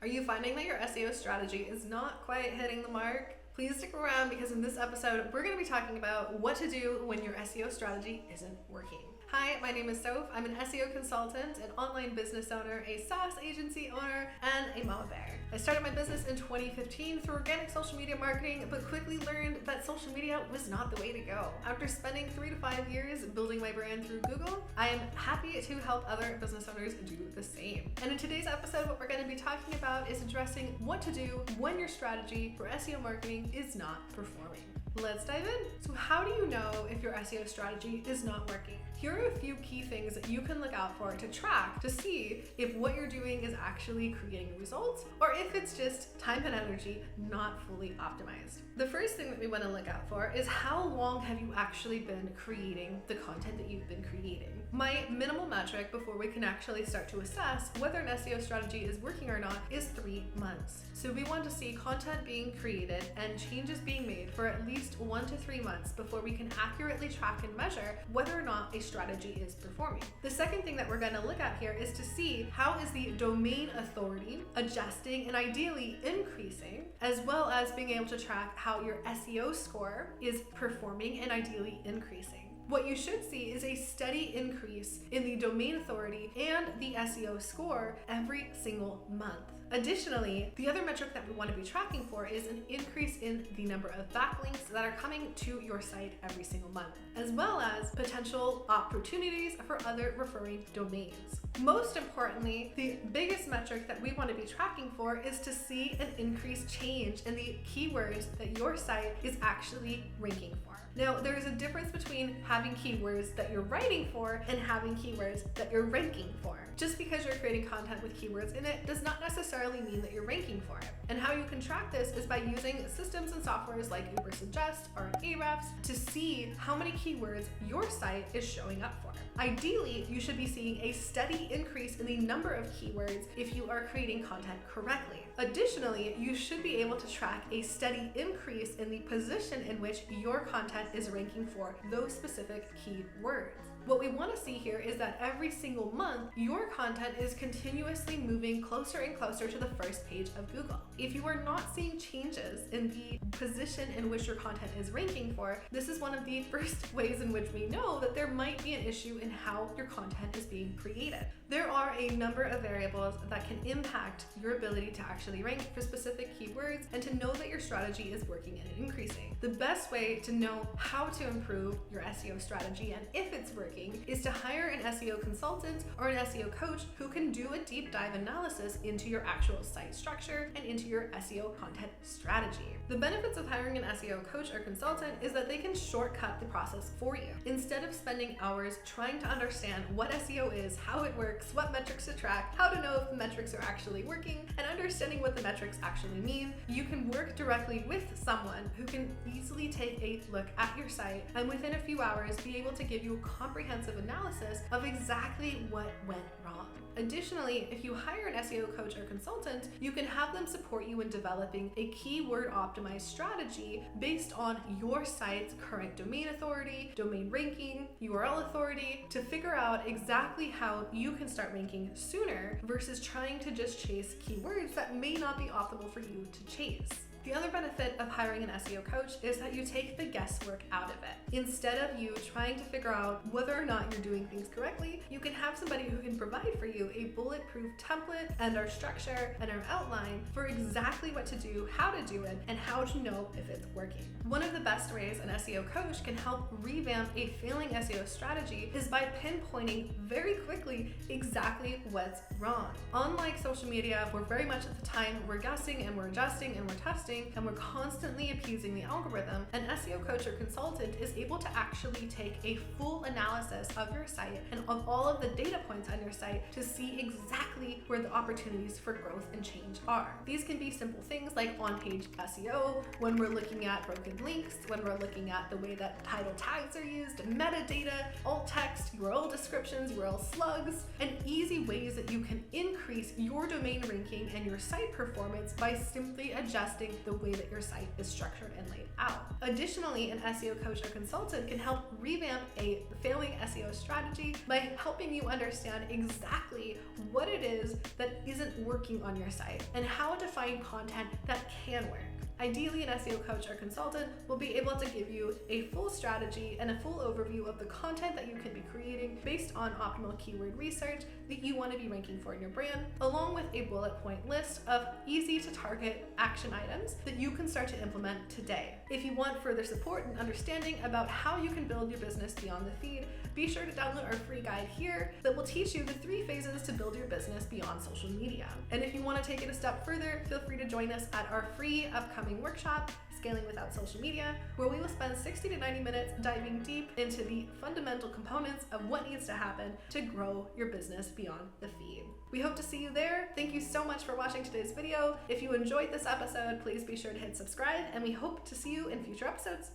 Are you finding that your SEO strategy is not quite hitting the mark? Please stick around because in this episode, we're going to be talking about what to do when your SEO strategy isn't working. Hi, my name is Soph. I'm an SEO consultant, an online business owner, a SaaS agency owner, and a mama bear. I started my business in 2015 through organic social media marketing, but quickly learned that social media was not the way to go. After spending 3 to 5 years building my brand through Google, I am happy to help other business owners do the same. And in today's episode, what we're going to be talking about is addressing what to do when your strategy for SEO marketing is not performing. Let's dive in. So how do you know if your SEO strategy is not working? Here are a few key things that you can look out for to track to see if what you're doing is actually creating results or if it's just time and energy not fully optimized. The first thing that we want to look out for is how long have you actually been creating the content that you've been creating. My minimal metric before we can actually start to assess whether an SEO strategy is working or not is 3 months. So we want to see content being created and changes being made for at least 1 to 3 months before we can accurately track and measure whether or not a strategy is performing. The second thing that we're going to look at here is to see how is the domain authority adjusting and ideally increasing, as well as being able to track how your SEO score is performing and ideally increasing. What you should see is a steady increase in the domain authority and the SEO score every single month. Additionally, the other metric that we want to be tracking for is an increase in the number of backlinks that are coming to your site every single month, as well as potential opportunities for other referring domains. Most importantly, the biggest metric that we want to be tracking for is to see an increased change in the keywords that your site is actually ranking for. Now, there is a difference between having keywords that you're writing for and having keywords that you're ranking for. Just because you're creating content with keywords in it does not necessarily mean that you're ranking for it. And how you can track this is by using systems and softwares like Ubersuggest or Ahrefs to see how many keywords your site is showing up for. Ideally, you should be seeing a steady increase in the number of keywords if you are creating content correctly. Additionally, you should be able to track a steady increase in the position in which your content is ranking for those specific keywords. What we want to see here is that every single month, your content is continuously moving closer and closer to the first page of Google. If you are not seeing changes in the position in which your content is ranking for, this is one of the first ways in which we know that there might be an issue in how your content is being created. There are a number of variables that can impact your ability to actually rank for specific keywords and to know that your strategy is working and increasing. The best way to know how to improve your SEO strategy and if it's working is to hire an SEO consultant or an SEO coach who can do a deep dive analysis into your actual site structure and into your SEO content strategy. The benefits of hiring an SEO coach or consultant is that they can shortcut the process for you. Instead of spending hours trying to understand what SEO is, how it works, what metrics to track, how to know if the metrics are actually working, and understanding what the metrics actually mean, you can work directly with someone who can easily take a look at your site and within a few hours be able to give you a comprehensive analysis of exactly what went wrong. Additionally, if you hire an SEO coach or consultant, you can have them support you in developing a keyword optimized strategy based on your site's current domain authority, domain ranking, URL authority, to figure out exactly how you can start ranking sooner versus trying to just chase keywords that may not be optimal for you to chase. The other benefit of hiring an SEO coach is that you take the guesswork out of it. Instead of you trying to figure out whether or not you're doing things correctly, you can have somebody who can provide for you a bulletproof template and our structure and our outline for exactly what to do, how to do it, and how to know if it's working. One of the best ways an SEO coach can help revamp a failing SEO strategy is by pinpointing very quickly exactly what's wrong. Unlike social media, where very much at the time we're guessing and we're adjusting and we're testing, and we're constantly appeasing the algorithm, an SEO coach or consultant is able to actually take a full analysis of your site and of all of the data points on your site to see exactly where the opportunities for growth and change are. These can be simple things like on-page SEO, when we're looking at broken links, when we're looking at the way that title tags are used, metadata, alt text, URL descriptions, URL slugs, and easy ways that you can increase your domain ranking and your site performance by simply adjusting change the way that your site is structured and laid out. Additionally, an SEO coach or consultant can help revamp a failing SEO strategy by helping you understand exactly what it is that isn't working on your site and how to find content that can work. Ideally, an SEO coach or consultant will be able to give you a full strategy and a full overview of the content that you can be creating based on optimal keyword research that you want to be ranking for in your brand, along with a bullet point list of easy to target action items that you can start to implement today. If you want further support and understanding about how you can build your business beyond the feed, be sure to download our free guide here that will teach you the 3 phases to build your business beyond social media. And if you want to take it a step further, feel free to join us at our free upcoming workshop, Scaling Without Social Media, where we will spend 60 to 90 minutes diving deep into the fundamental components of what needs to happen to grow your business beyond the feed. We hope to see you there. Thank you so much for watching today's video. If you enjoyed this episode, please be sure to hit subscribe, and we hope to see you in future episodes.